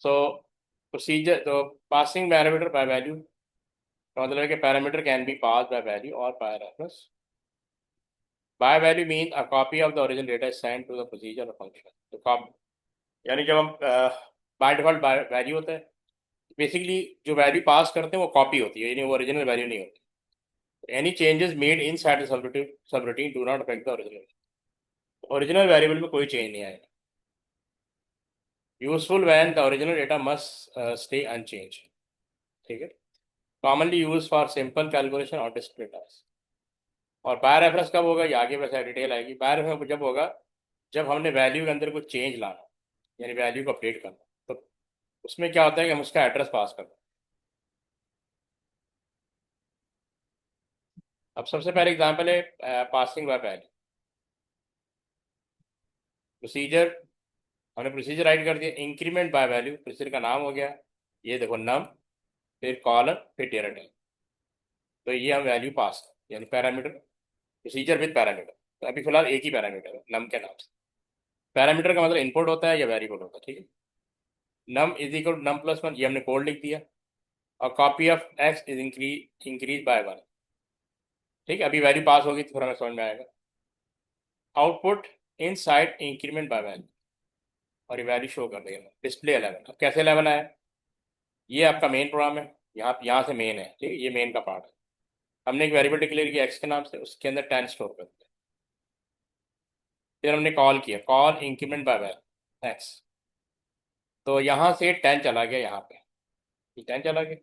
सो procedure तो passing parameter by value का मतलब है कि parameter can be pass by value और by reference. By value mean a copy of the original data is send to the procedure और function. तो कॉप यानी जब हम बाय डिफॉल्ट बाय वैल्यू होता है, बेसिकली जो वैल्यू पास करते हैं वो कॉपी होती है, यानी वो ओरिजिनल वैल्यू नहीं होती। Any changes made inside subroutine do not affect the original variable में कोई चेंज नहीं आएगा। Useful when the original data must stay unchange. ठीक है। Commonly use for simple calculation और डिस्प्ले टास्क। और बाय रेफरेंस कब होगा, ये आगे वैसे डिटेल आएगी। बाय रेफरेंस जब होगा जब हमने वैल्यू के अंदर कुछ चेंज लाना, यानी वैल्यू को अपडेट करना, तो उसमें क्या होता है कि हम उसका एड्रेस पास करते हैं। अब सबसे पहले एग्जांपल है पासिंग बाय वैल्यू प्रोसीजर। हमने प्रोसीजर राइट कर दिया, इंक्रीमेंट बाय वैल्यू, प्रोसीजर का नाम हो गया ये देखो नम, फिर कॉलन, फिर डेटा टाइप। तो ये हम वैल्यू पास यानी पैरामीटर, प्रोसीजर विद पैरामीटर। तो अभी फिलहाल एक ही पैरामीटर है नम के नाम से। पैरामीटर का मतलब इनपुट होता है या वेरिएबल होता है। ठीक है। Num is equal num plus one, ये हमने कोड लिख दिया। और copy of x is increase by one. ठीक है, अभी वैल्यू पास होगी तो थोड़ा हमें समझ में आएगा। Output inside increment bye value, और ये वैल्यू शो कर देगा डिस्प्ले 11। अब कैसे 11 आया, ये आपका मेन प्रोग्राम है, यहाँ से मेन है। ठीक है, ये मेन का पार्ट है। हमने एक वेरिएबल डिक्लेयर किया एक्स के नाम से, उसके अंदर 10 स्टोर कर दिया। फिर हमने कॉल किया call increment by value x. तो यहाँ से 10 चला गया यहाँ पे, ये 10 चला गया।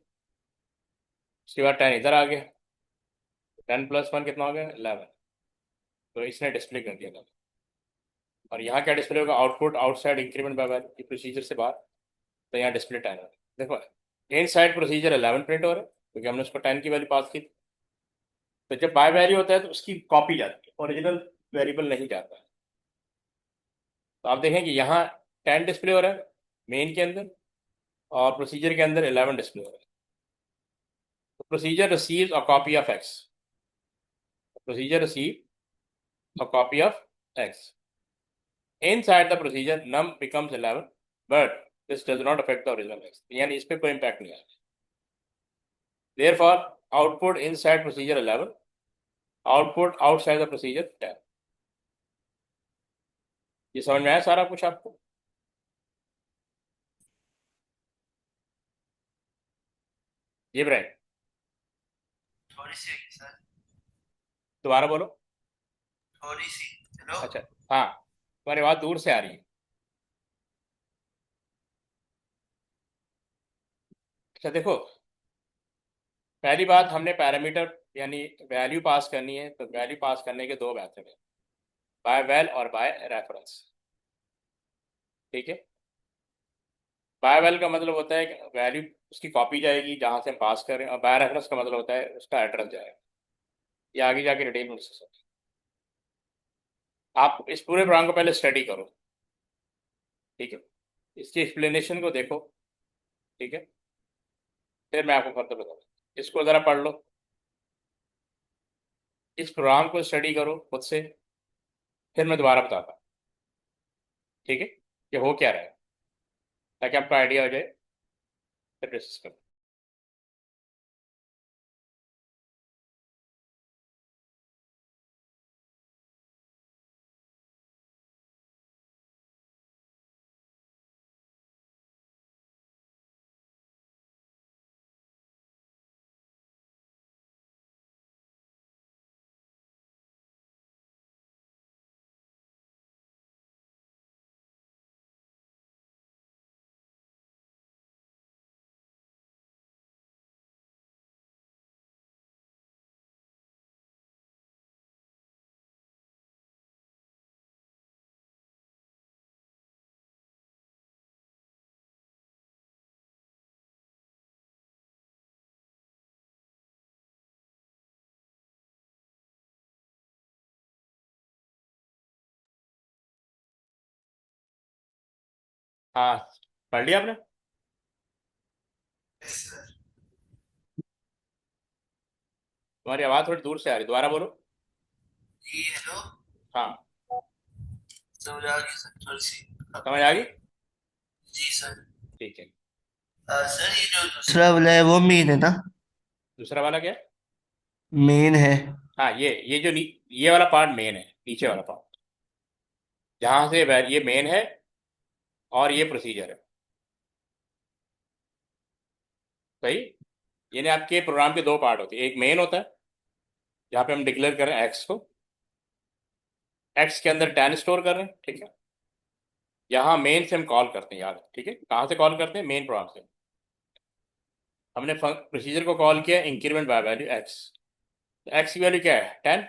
उसके बाद 10 इधर आ गया, 10 प्लस वन कितना हो गया 11। तो इसने डिस्प्ले कर दिया 11। और यहाँ क्या डिस्प्ले होगा, output outside increment by value procedure से बाहर। तो यहाँ डिस्प्ले 10 हो गया। देखो इन साइड प्रोसीजर 11 प्रिंट हो रहा है क्योंकि हमने उसको 10 की वैल्यू पास की। तो जब बाय वैल्यू होता है तो उसकी कॉपी जाती है, ओरिजिनल वेरिएबल नहीं जाता है। तो आप देखें कि यहाँ 10 डिस्प्ले हो रहा है मेन के अंदर, और प्रोसीजर के अंदर 11 डिस्प्ले हो रहा है। तो procedure receives a copy of x, procedure receive a copy of x. Inside the procedure num becomes 11, but this does not affect the original x, यानी इस पे कोई इम्पैक्ट नहीं आएगा। Therefore output inside procedure 11, output outside the procedure 10। ये समझ में आया सारा कुछ आपको? ये ब्राइन थोड़ी सी होगी सर। दोबारा बोलो। थोड़ी सी। हेलो। अच्छा, हाँ, तुम्हारी आवाज़ दूर से आ रही है। अच्छा देखो, पहली बात हमने पैरामीटर यानी वैल्यू पास करनी है, तो वैल्यू पास करने के दो मेथड है, बाय वैल और बाय रेफरेंस। ठीक है। बाय वैल का मतलब होता है कि वैल्यू उसकी कॉपी जाएगी जहां से हम पास कर रहे हैं, और बाय रेफरेंस का मतलब होता है उसका एड्रेस जाएगा। ये आगे जाके डिटेल में डिस्कस होगा। आप इस पूरे प्रोग्राम को पहले स्टडी करो। ठीक है, इसकी एक्सप्लेनेशन को देखो। ठीक है, फिर मैं आपको फर्दर बताऊँ। इसको ज़रा पढ़ लो, इस प्रोग्राम को स्टडी करो खुद से, फिर मैं दोबारा बताता हूँ। ठीक है, ये हो क्या रहा है, ताकि आपको आइडिया हो जाए, फिर डिस्कस करो। हाँ, पढ़ लिया आपने? Yes sir. तुम्हारी आवाज़ थोड़ी दूर से आ रही, दोबारा बोलो। जी हेलो। हाँ, समझ आ गई सर थोड़ी सी। समझ आ गई। जी सर। ठीक है। सर ये जो दूसरा वाला है वो मेन है ना? दूसरा वाला क्या है? मेन है। हाँ, ये जो ये वाला पार्ट मेन है, नीचे वाला पार्ट जहां से ये मेन है और ये प्रोसीजर है। सही। यानी आपके प्रोग्राम के दो पार्ट होते हैं, एक मेन होता है जहाँ पे हम डिक्लेयर कर रहे हैं एक्स को, एक्स के अंदर 10 स्टोर कर रहे हैं, ठीक है। यहाँ मेन से हम कॉल करते हैं, याद है, ठीक है। कहाँ से कॉल करते हैं? मेन प्रोग्राम से। हमने प्रोसीजर को कॉल किया इंक्रीमेंट बाय वैल्यू एक्स। तो एक्स की वैल्यू क्या है? 10।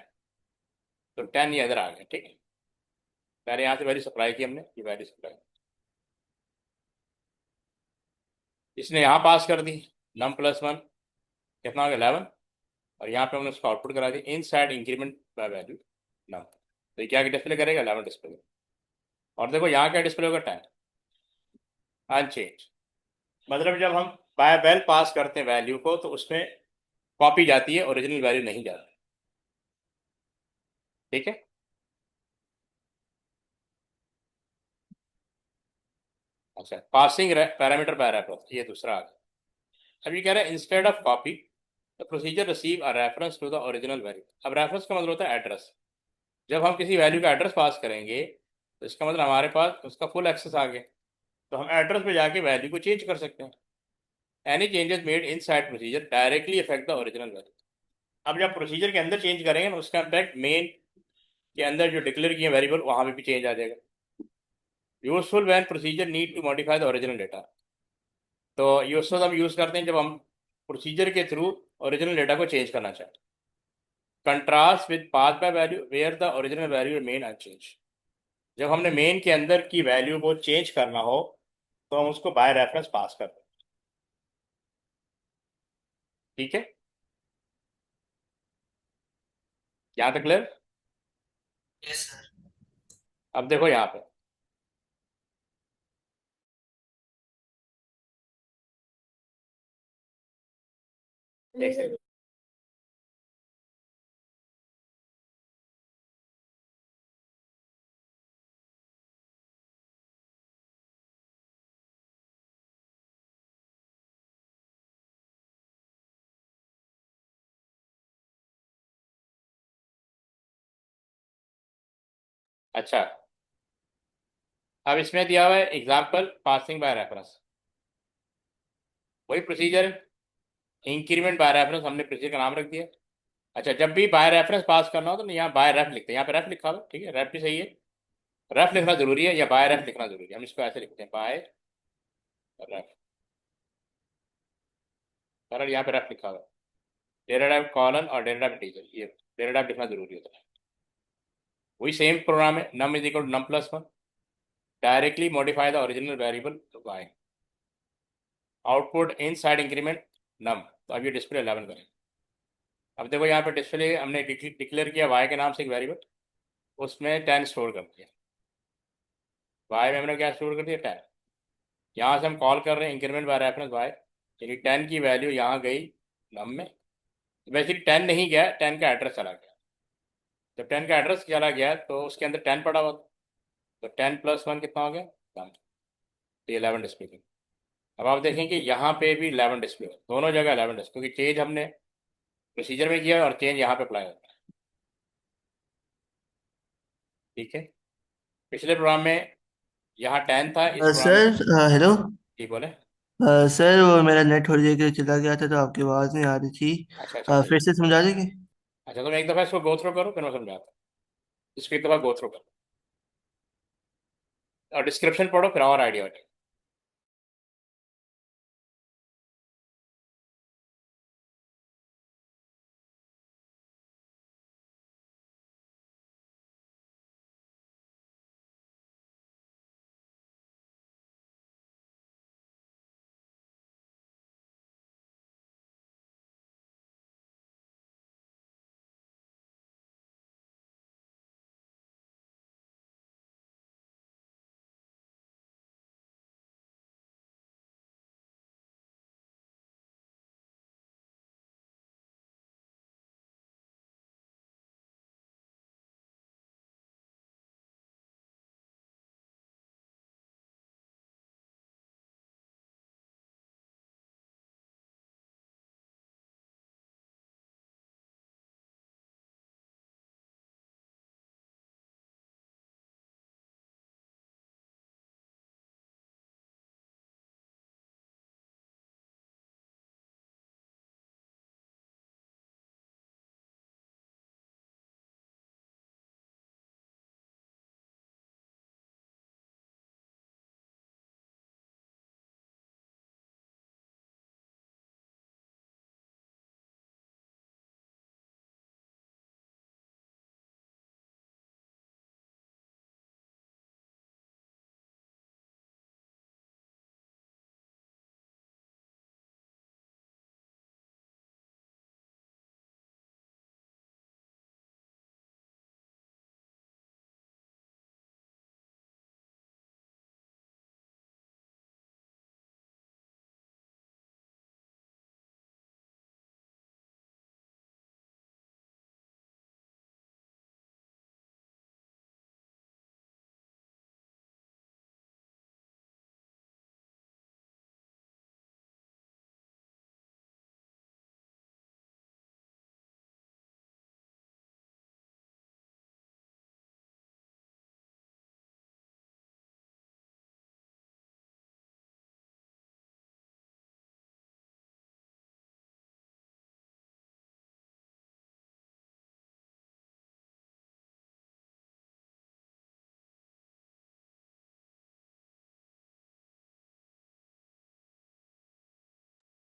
तो 10 ये इधर आ गया, ठीक है। पहले यहाँ से वैल्यू सप्लाई की हमने, ये वैल्यू सप्लाई इसने यहाँ पास कर दी, नम प्लस वन कितना हो गया? 11। और यहाँ पे हमने उसको आउटपुट करा दिया इन साइड इंक्रीमेंट बाय वैल्यू नम। तो ये क्या डिस्प्ले करेगा? 11 डिस्प्ले। और देखो यहाँ क्या डिस्प्ले होगा? 10 अनचेंज। मतलब जब हम बाय वेल पास करते हैं वैल्यू को तो उसमें कॉपी जाती है, ओरिजिनल वैल्यू नहीं जाती, ठीक है। अच्छा, पासिंग पैरामीटर बाय रेफरेंस, ये दूसरा आ गया। अब ये कह रहा है instead of copy the procedure receive a reference to the original value. अब रेफरेंस का मतलब होता है एड्रेस। जब हम किसी वैल्यू का एड्रेस पास करेंगे तो इसका मतलब हमारे पास उसका फुल एक्सेस आ गया। तो हम एड्रेस पे जाके वैल्यू को चेंज कर सकते हैं। Any changes made inside procedure directly affect the original value. अब जब प्रोसीजर के अंदर चेंज करेंगे ना, उसका इम्पैक्ट मेन के अंदर जो डिक्लेयर किए वेरिएबल वहां पे भी चेंज आ जाएगा। Useful when procedure need to modify the original data. तो यूजफुल हम यूज करते हैं जब हम प्रोसीजर के थ्रू ओरिजिनल डेटा को चेंज करना चाहते हैं। Contrast with pass by value where the original value remain unchange. जब हमने मेन के अंदर की वैल्यू को चेंज करना हो तो हम उसको बाय रेफरेंस पास करते हैं, ठीक है। यहाँ तक क्लियर? Yes sir. अब देखो यहाँ पे, एक सेकंड। अच्छा, अब इसमें दिया हुआ है एग्जाम्पल पासिंग बाय रेफरेंस, वही प्रोसीजर है। इंक्रीमेंट बाय रेफरेंस हमने प्रोसीजर का नाम रख दिया। अच्छा, जब भी बाय रेफरेंस पास करना हो तो यहाँ बाय रेफ लिखते हैं, यहाँ पे रेफ लिखा हुआ, ठीक है, रेफ भी सही है। रेफ लिखना जरूरी है या बाय रेफ लिखना जरूरी है? हम इसको ऐसे लिखते हैं, बाय रेफ। सरल, यहाँ पे रेफ लिखा हुआ है। डेटा टाइप कॉलन और डेटा टाइप इंटीजर, ये डेटा टाइप लिखना जरूरी होता है। वही सेम प्रोग्राम है, num is equal to num plus one, directly modify the original variable Y, output inside increment num. तो अब ये डिस्प्ले 11 करें। अब देखो यहाँ पे डिस्प्ले हमने डिक्लेयर किया वाई के नाम से एक वेरिएबल, उसमें 10 स्टोर कर दिया। वाई में हमने क्या स्टोर कर दिया? 10। यहाँ से हम कॉल कर रहे हैं इंक्रीमेंट बाय रेफरेंस वाई, यानी 10 की वैल्यू यहाँ गई नम में। वैसे 10 नहीं गया, 10 का एड्रेस चला गया। जब 10 का एड्रेस चला गया तो उसके अंदर 10 पड़ा हुआ था। तो 10 प्लस वन कितना हो गया? 11। तो ये 11 डिस्प्ले की। अब आप देखें कि यहाँ पे भी 11 डिस्प्ले हो, दोनों जगह 11 डिस्प्ले, क्योंकि चेंज हमने प्रोसीजर में किया और चेंज यहाँ पे अप्लाई होता है, ठीक है। पिछले प्रोग्राम में यहाँ 10 था, इस प्रोग्राम में। Sir hello. ठीक बोले। सर वो मेरा नेट थोड़ी देर के लिए चला गया था तो आपकी आवाज़ नहीं आ रही थी। अच्छा अच्छा, कोई फिर से समझा देंगे? अच्छा, तुम एक दफ़ा इसको गो थ्रू करो, फिर मैं समझाता हूँ। इसको एक दफ़ा गो थ्रू करो और डिस्क्रिप्शन पढ़ो, फिर और आइडिया हो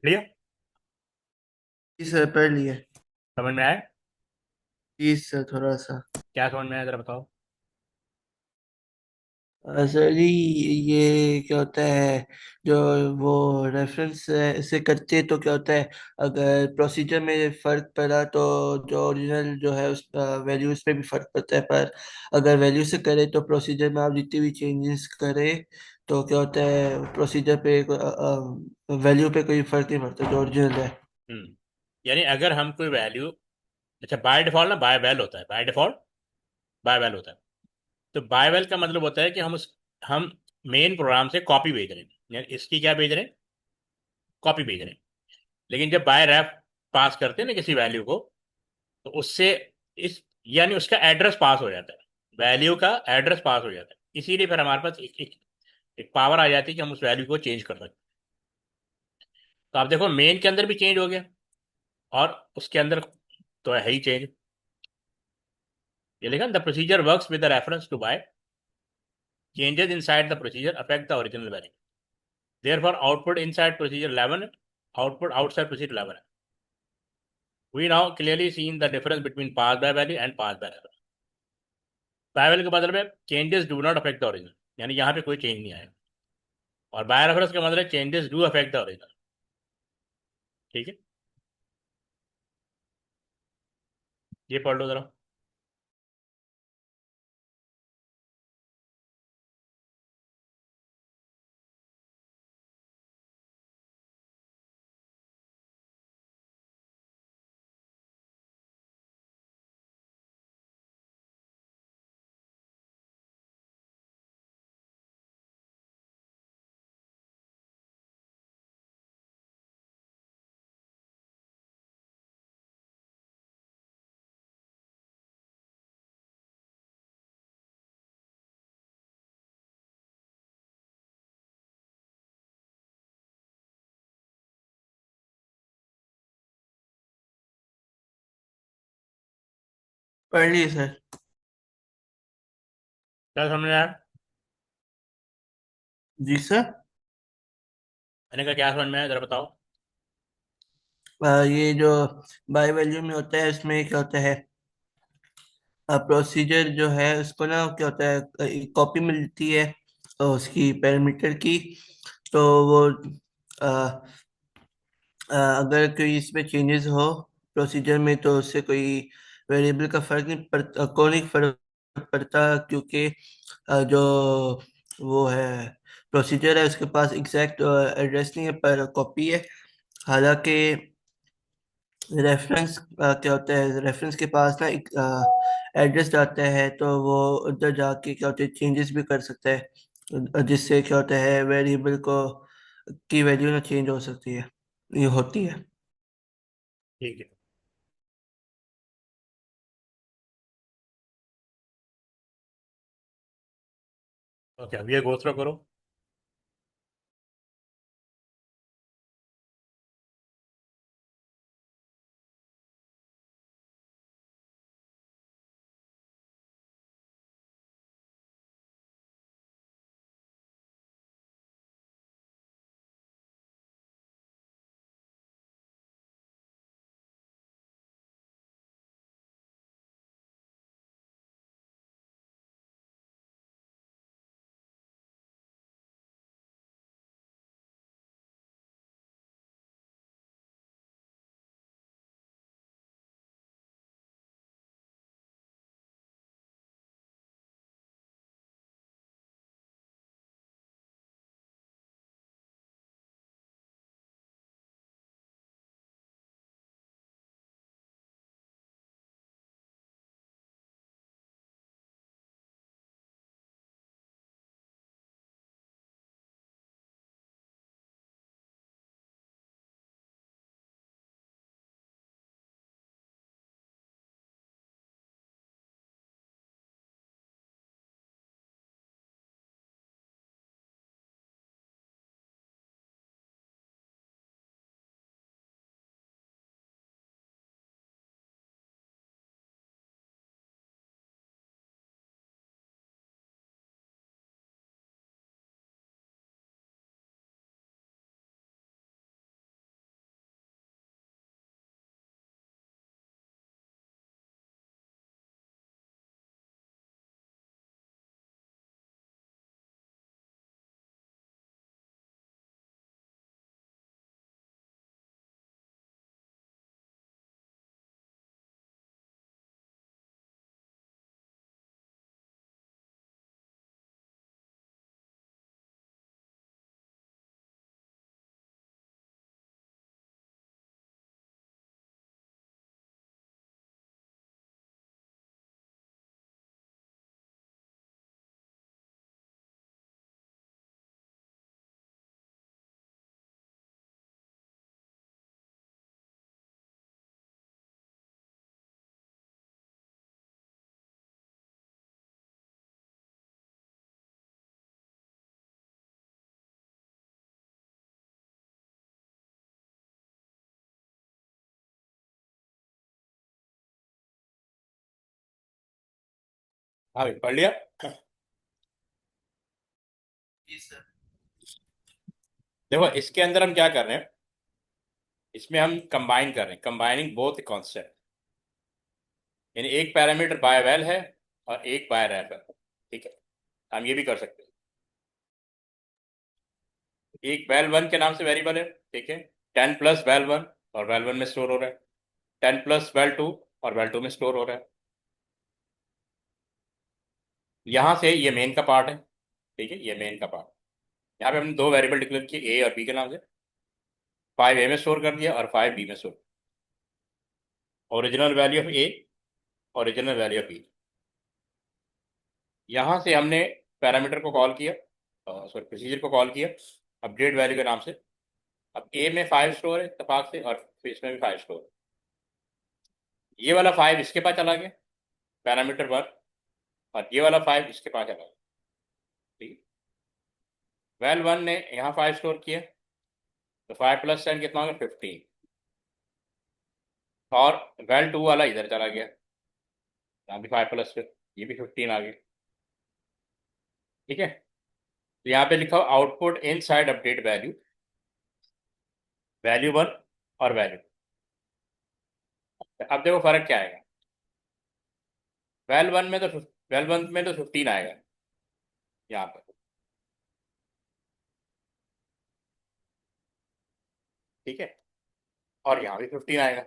क्लियर? जी सर, पढ़ लिए। समझ में आया? जी सर, थोड़ा सा। क्या समझ में आया जरा बताओ। सर जी, ये क्या होता है, जो वो रेफरेंस से करते तो क्या होता है, अगर प्रोसीजर में फर्क पड़ा तो जो ओरिजिनल जो है उस वैल्यू उस पे भी फर्क पड़ता है, पर अगर वैल्यू से करे तो प्रोसीजर में आप जितनी भी चेंजेस करें तो क्या होता है, प्रोसीजर पे वैल्यू पे कोई फर्क नहीं पड़ता जो ओरिजिनल है। यानी अगर हम कोई वैल्यू, अच्छा बाय डिफॉल्ट ना बाय वैल होता है, बाय डिफॉल्ट बाय वैल होता है। तो बाय वैल का मतलब होता है कि हम मेन प्रोग्राम से कॉपी भेज रहे हैं, यानी इसकी क्या भेज रहे हैं, कॉपी भेज रहे हैं। लेकिन जब बाय रेफ पास करते हैं ना किसी वैल्यू को, तो उससे इस यानी उसका एड्रेस पास हो जाता है, वैल्यू का एड्रेस पास हो जाता है। इसीलिए फिर हमारे पास एक पावर आ जाती है कि हम उस वैल्यू को चेंज कर सकते हैं। तो आप देखो मेन के अंदर भी चेंज हो गया, और उसके अंदर तो है ही चेंज। ये लिखा the procedure works with the reference to by, changes inside the procedure affect the original value. Therefore, output inside procedure 11, output outside procedure 11. We now clearly seen the difference between pass by value and pass by reference. Bye value का मतलब है changes do not affect the original, यानी यहाँ पे कोई change नहीं आएगा। और बाय रेफरेंस का मतलब changes do affect the original. ठीक है, ये पढ़ लो जरा। पढ़ लिए सर। क्या समझ में आया? जी सर। मैंने कहा क्या समझ में आया जरा बताओ। ये जो बाय वैल्यू में होता है इसमें क्या होता है, प्रोसीजर जो है उसको ना क्या होता है, एक कॉपी मिलती है उसकी पैरामीटर की। तो वो अगर कोई इसमें चेंजेस हो प्रोसीजर में तो उससे कोई वेरिएबल का फर्क नहीं पड़ता, कोई फर्क पड़ता, क्योंकि जो वो है प्रोसीजर है उसके पास एग्जैक्ट एड्रेस नहीं है पर कॉपी है। हालांकि रेफरेंस क्या होता है, रेफरेंस के पास ना एक एड्रेस जाता है तो वो उधर जाके क्या होता है चेंजेस भी कर सकता है, जिससे क्या होता है वेरिएबल को की वैल्यू ना चेंज हो सकती है, ये होती है। ठीक है, ओके अब ये गो थ्रू करो। हाँ भाई, पढ़ लिया। जी सर। देखो इसके अंदर हम क्या कर रहे हैं, इसमें हम कंबाइन कर रहे हैं, कंबाइनिंग बोथ कॉन्सेप्ट। यानी एक पैरामीटर बाय वैल है और एक बाय रैप है। ठीक है, हम ये भी कर सकते हैं। एक वैल वन के नाम से वेरिएबल है, ठीक है, 10 प्लस वैल वन, और वैल वन में स्टोर हो रहा है। 10 प्लस वैल टू, और वैल टू में स्टोर हो रहा है। यहाँ से ये मेन का पार्ट है। ठीक है, ये मेन का पार्ट। यहाँ पे हमने दो वेरिएबल डिक्लेयर किए, ए और बी के नाम से। 5 ए में स्टोर कर दिया और 5 बी में store. Original value of a, original value of b. यहाँ से हमने पैरामीटर को कॉल किया, सॉरी प्रोसीजर को कॉल किया अपडेट वैल्यू के नाम से। अब ए में 5 स्टोर है इत्तेफाक से, और फिर इसमें भी 5 स्टोर है। ये वाला 5 इसके पास चला गया, पैरामीटर वन, और ये वाला 5 इसके पास चला गया। ठीक है, वैल वन ने यहाँ 5 स्टोर किया, तो 5 + 10 कितना होगा, 15। और वैल टू वाला इधर चला गया, यहाँ भी 5 + ये भी 15 आ गया। ठीक है, तो यहाँ पे लिखा आउटपुट इन side update value, value one और वैल्यू। अब देखो फर्क क्या आएगा। वैल वन में तो 15 आएगा यहाँ पर। ठीक है, और यहाँ भी 15 आएगा।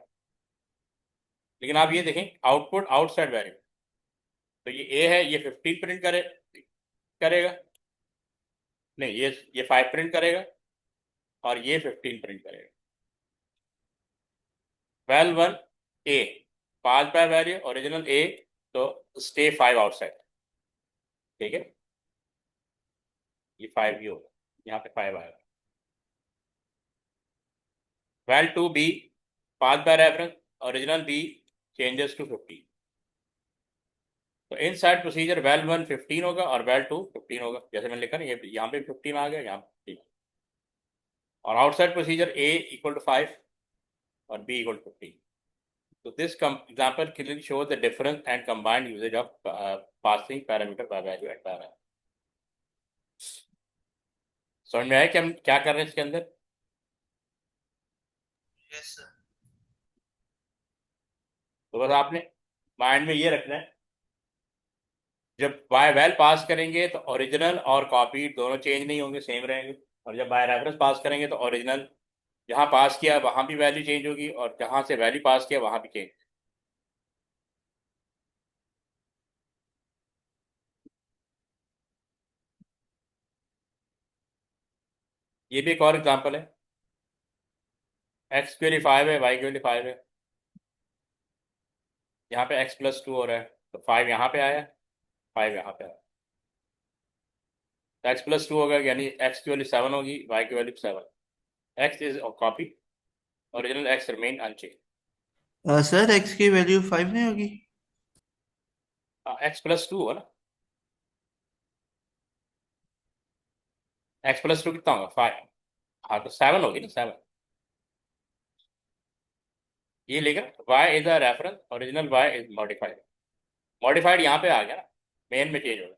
लेकिन आप ये देखें, आउटपुट आउटसाइड वैल्यू, तो ये ए है, ये 15 प्रिंट करेगा। नहीं, ये 5 प्रिंट करेगा, और ये 15 प्रिंट करेगा। Val one a, 5 by value original a, तो स्टे 5 आउटसाइड। ठीक है, ये 5 ही होगा, यहाँ पे 5 आएगा। Val two b, 5 by reference original b changes to 15। तो inside procedure val one 15 होगा और वैल टू 15 होगा, जैसे मैंने लिखा ना, ये यहाँ पे 15 आ गया, यहाँ पे 15। और outside procedure a equal to 5 और b equal to 15। So this example clearly shows the difference and combined usage of passing parameter by value and by value. समझ में आया कि हम क्या कर रहे हैं इसके अंदर। Yes sir. तो बस आपने माइंड में ये रखना है, जब बाय वैल पास करेंगे तो ओरिजिनल और कॉपी दोनों चेंज नहीं होंगे, सेम रहेंगे। और जब बाय रेफरेंस पास करेंगे तो ओरिजिनल जहाँ पास किया वहाँ भी वैल्यू चेंज होगी, और जहाँ से वैल्यू पास किया वहाँ भी चेंज। ये भी एक और एग्जाम्पल है। एक्स की वैल्यू 5 है, वाई की वैल्यू 5 है। यहाँ पे x+2 हो रहा है, तो 5 यहाँ पे आया, 5 यहाँ पे आया। तो x+2 होगा, यानी एक्स की वैल्यू 7 होगी, वाई की value 7। X is copy, original x remain unchange. Sir x की वैल्यू 5 नहीं होगी? x+2 हो ना, x+2 कितना होगा, 5। हाँ, तो 7 होगी ना, 7। ये लेगा, y is a reference, original y is modified. Modified यहाँ पे आ गया ना, मेन में चेंज होगा।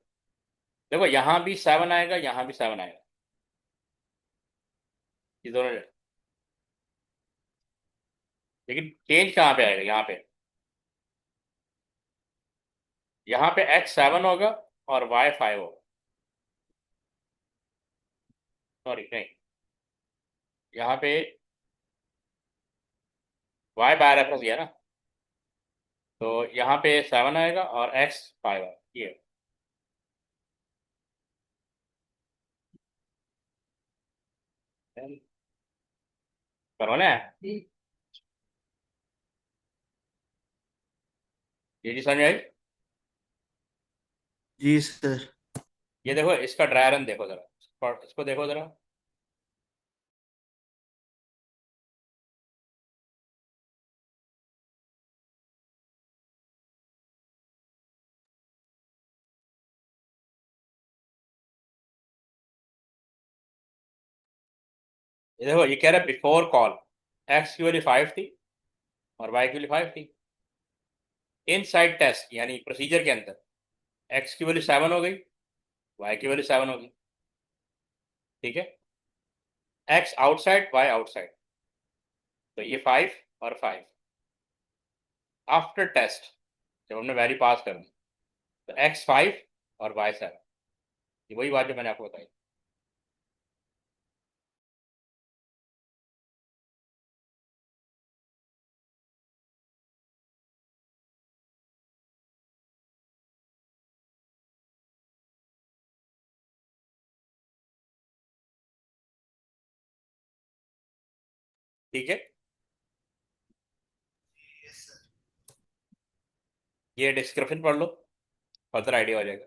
देखो यहाँ भी 7 आएगा, यहाँ भी 7 आएगा, ये दोनों। लेकिन चेंज कहाँ पे आएगा, यहाँ पे x 7 होगा और y 5 होगा। सॉरी नहीं, यहाँ पे y बाय रेफरेंस दिया ना, तो यहाँ पे 7 आएगा और x 5 आएगा, ये करवाना है। ये जी समझ में आई। जी सर। ये देखो इसका ड्राई रन देखो जरा, इसको देखो जरा। ये देखो, ये कह रहा है बिफोर कॉल x की वैल्यू 5 थी और y की वैल्यू 5 थी। इन साइड टेस्ट यानी प्रोसीजर के अंदर एक्स की वैल्यू 7 हो गई, वाई की वैल्यू 7 हो गई। ठीक है, एक्स आउटसाइड वाई आउटसाइड, तो ये 5 और 5। आफ्टर टेस्ट, जब हमने वैल्यू पास कर दी, तो एक्स 5 और वाई 7, ये वही बात जो मैंने आपको बताई। ठीक है, ये डिस्क्रिप्शन पढ़ लो, फर्दर आइडिया हो जाएगा।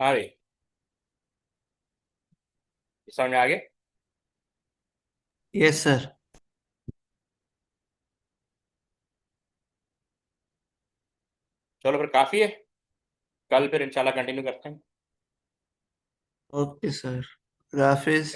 हाँ भाई, समझ में आ गया। Yes sir. चलो फिर काफ़ी है, कल फिर इंशाल्लाह कंटिन्यू करते हैं। ओके सर, हाफिज।